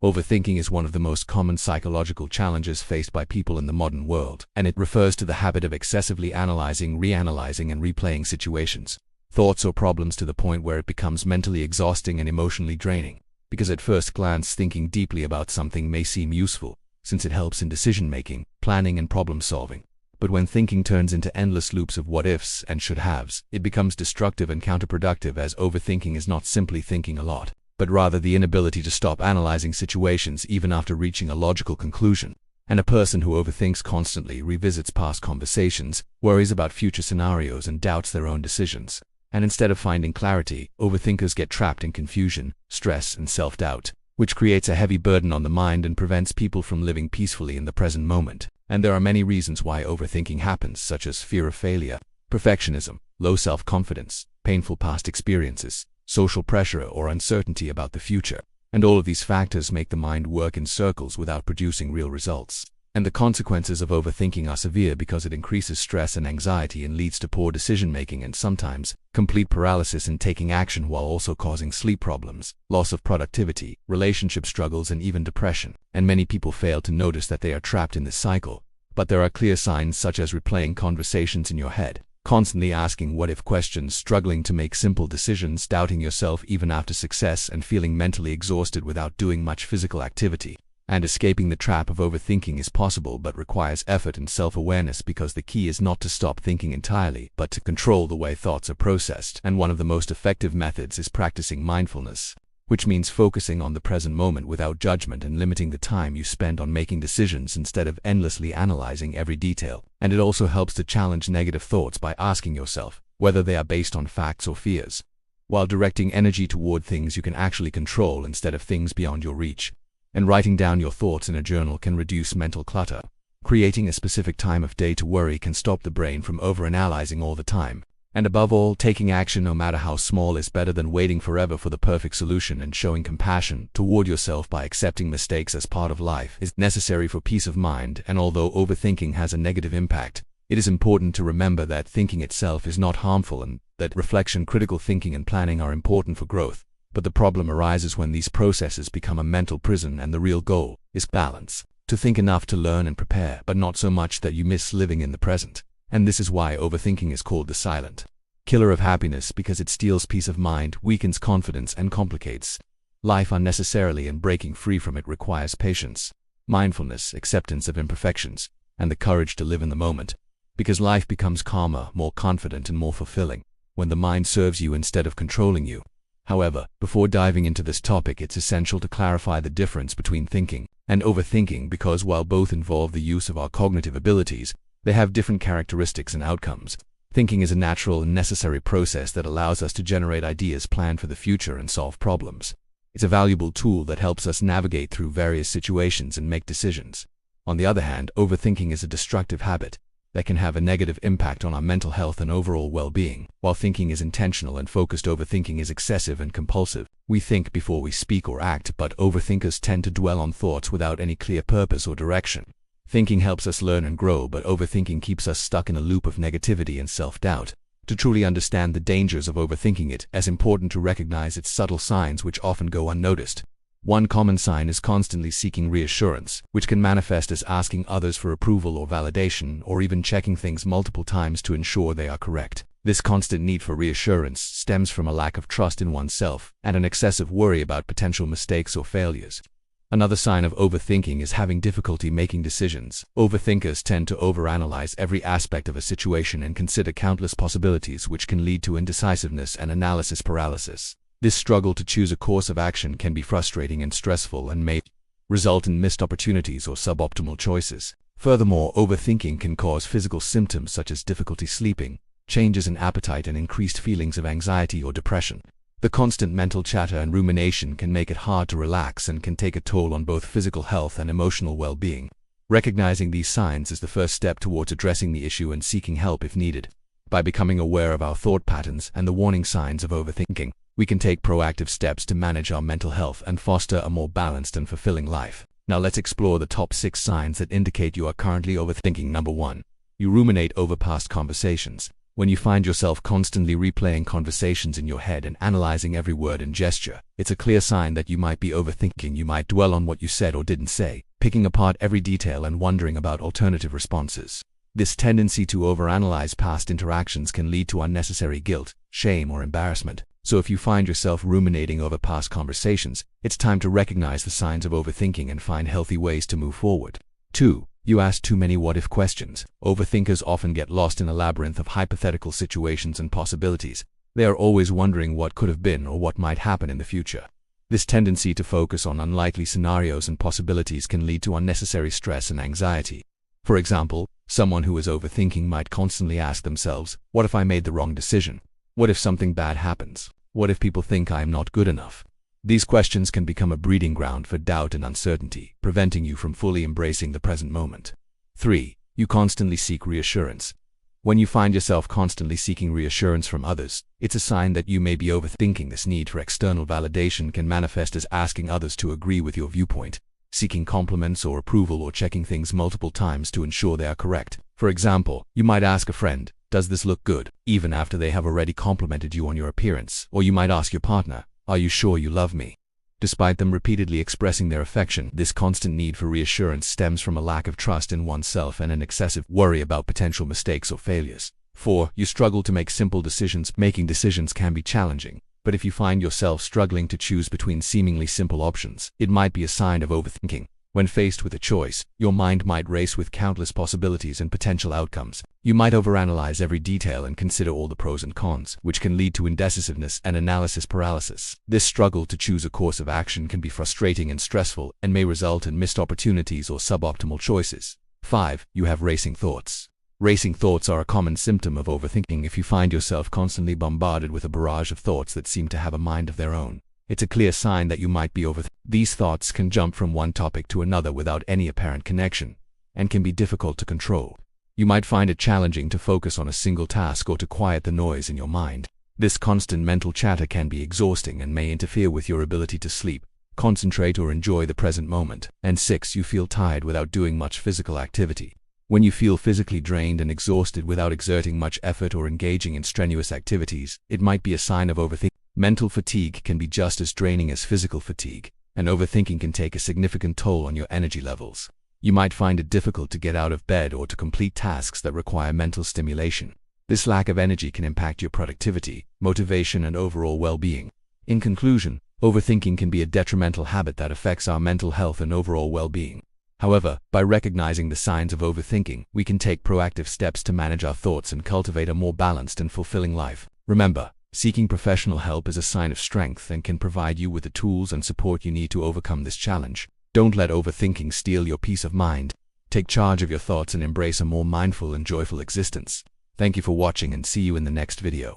Overthinking is one of the most common psychological challenges faced by people in the modern world, and it refers to the habit of excessively analyzing, reanalyzing, and replaying situations, thoughts, or problems to the point where it becomes mentally exhausting and emotionally draining. Because at first glance, thinking deeply about something may seem useful, since it helps in decision-making, planning, and problem-solving. But when thinking turns into endless loops of what-ifs and should-haves, it becomes destructive and counterproductive, as overthinking is not simply thinking a lot, but rather the inability to stop analyzing situations even after reaching a logical conclusion. And a person who overthinks constantly revisits past conversations, worries about future scenarios, and doubts their own decisions. And instead of finding clarity, overthinkers get trapped in confusion, stress, and self-doubt, which creates a heavy burden on the mind and prevents people from living peacefully in the present moment. And there are many reasons why overthinking happens, such as fear of failure, perfectionism, low self-confidence, painful past experiences, social pressure, or uncertainty about the future. And all of these factors make the mind work in circles without producing real results. And the consequences of overthinking are severe because it increases stress and anxiety and leads to poor decision-making and sometimes complete paralysis in taking action, while also causing sleep problems, loss of productivity, relationship struggles, and even depression. And many people fail to notice that they are trapped in this cycle. But there are clear signs, such as replaying conversations in your head, constantly asking what-if questions, struggling to make simple decisions, doubting yourself even after success, and feeling mentally exhausted without doing much physical activity. And escaping the trap of overthinking is possible, but requires effort and self-awareness, because the key is not to stop thinking entirely, but to control the way thoughts are processed. And one of the most effective methods is practicing mindfulness, which means focusing on the present moment without judgment and limiting the time you spend on making decisions instead of endlessly analyzing every detail. And it also helps to challenge negative thoughts by asking yourself whether they are based on facts or fears, while directing energy toward things you can actually control instead of things beyond your reach. And writing down your thoughts in a journal can reduce mental clutter. Creating a specific time of day to worry can stop the brain from overanalyzing all the time. And above all, taking action, no matter how small, is better than waiting forever for the perfect solution. And showing compassion toward yourself by accepting mistakes as part of life is necessary for peace of mind. And although overthinking has a negative impact, it is important to remember that thinking itself is not harmful, and that reflection, critical thinking, and planning are important for growth. But the problem arises when these processes become a mental prison, and the real goal is balance. To think enough to learn and prepare, but not so much that you miss living in the present. And this is why overthinking is called the silent killer of happiness, because it steals peace of mind, weakens confidence, and complicates life unnecessarily. And breaking free from it requires patience, mindfulness, acceptance of imperfections, and the courage to live in the moment. Because life becomes calmer, more confident, and more fulfilling when the mind serves you instead of controlling you. However, before diving into this topic, it's essential to clarify the difference between thinking and overthinking, because while both involve the use of our cognitive abilities, they have different characteristics and outcomes. Thinking is a natural and necessary process that allows us to generate ideas, plan for the future, and solve problems. It's a valuable tool that helps us navigate through various situations and make decisions. On the other hand, overthinking is a destructive habit that can have a negative impact on our mental health and overall well-being. While thinking is intentional and focused, overthinking is excessive and compulsive. We think before we speak or act, but overthinkers tend to dwell on thoughts without any clear purpose or direction. Thinking helps us learn and grow, but overthinking keeps us stuck in a loop of negativity and self-doubt. To truly understand the dangers of overthinking, it is important to recognize its subtle signs, which often go unnoticed. One common sign is constantly seeking reassurance, which can manifest as asking others for approval or validation, or even checking things multiple times to ensure they are correct. This constant need for reassurance stems from a lack of trust in oneself and an excessive worry about potential mistakes or failures. Another sign of overthinking is having difficulty making decisions. Overthinkers tend to overanalyze every aspect of a situation and consider countless possibilities, which can lead to indecisiveness and analysis paralysis. This struggle to choose a course of action can be frustrating and stressful, and may result in missed opportunities or suboptimal choices. Furthermore, overthinking can cause physical symptoms such as difficulty sleeping, changes in appetite, and increased feelings of anxiety or depression. The constant mental chatter and rumination can make it hard to relax and can take a toll on both physical health and emotional well-being. Recognizing these signs is the first step towards addressing the issue and seeking help if needed. By becoming aware of our thought patterns and the warning signs of overthinking, we can take proactive steps to manage our mental health and foster a more balanced and fulfilling life. Now let's explore the top 6 signs that indicate you are currently overthinking. Number 1. You ruminate over past conversations. When you find yourself constantly replaying conversations in your head and analyzing every word and gesture, it's a clear sign that you might be overthinking. You might dwell on what you said or didn't say, picking apart every detail and wondering about alternative responses. This tendency to overanalyze past interactions can lead to unnecessary guilt, shame, or embarrassment. So if you find yourself ruminating over past conversations, it's time to recognize the signs of overthinking and find healthy ways to move forward. 2. You ask too many what-if questions. Overthinkers often get lost in a labyrinth of hypothetical situations and possibilities. They are always wondering what could have been or what might happen in the future. This tendency to focus on unlikely scenarios and possibilities can lead to unnecessary stress and anxiety. For example, someone who is overthinking might constantly ask themselves, what if I made the wrong decision? What if something bad happens? What if people think I am not good enough? These questions can become a breeding ground for doubt and uncertainty, preventing you from fully embracing the present moment. 3. You constantly seek reassurance. When you find yourself constantly seeking reassurance from others, it's a sign that you may be overthinking. This need for external validation can manifest as asking others to agree with your viewpoint, seeking compliments or approval, or checking things multiple times to ensure they are correct. For example, you might ask a friend, "Does this look good?" even after they have already complimented you on your appearance. Or you might ask your partner, "Are you sure you love me?" Despite them repeatedly expressing their affection, this constant need for reassurance stems from a lack of trust in oneself and an excessive worry about potential mistakes or failures. 4. You struggle to make simple decisions. Making decisions can be challenging, but if you find yourself struggling to choose between seemingly simple options, it might be a sign of overthinking. When faced with a choice, your mind might race with countless possibilities and potential outcomes. You might overanalyze every detail and consider all the pros and cons, which can lead to indecisiveness and analysis paralysis. This struggle to choose a course of action can be frustrating and stressful, and may result in missed opportunities or suboptimal choices. 5. You have racing thoughts. Racing thoughts are a common symptom of overthinking. If you find yourself constantly bombarded with a barrage of thoughts that seem to have a mind of their own, it's a clear sign that you might be overthinking. These thoughts can jump from one topic to another without any apparent connection, and can be difficult to control. You might find it challenging to focus on a single task or to quiet the noise in your mind. This constant mental chatter can be exhausting and may interfere with your ability to sleep, concentrate, or enjoy the present moment. And 6. You feel tired without doing much physical activity. When you feel physically drained and exhausted without exerting much effort or engaging in strenuous activities, it might be a sign of overthinking. Mental fatigue can be just as draining as physical fatigue, and overthinking can take a significant toll on your energy levels. You might find it difficult to get out of bed or to complete tasks that require mental stimulation. This lack of energy can impact your productivity, motivation, and overall well-being. In conclusion, overthinking can be a detrimental habit that affects our mental health and overall well-being. However, by recognizing the signs of overthinking, we can take proactive steps to manage our thoughts and cultivate a more balanced and fulfilling life. Remember, seeking professional help is a sign of strength and can provide you with the tools and support you need to overcome this challenge. Don't let overthinking steal your peace of mind. Take charge of your thoughts and embrace a more mindful and joyful existence. Thank you for watching, and see you in the next video.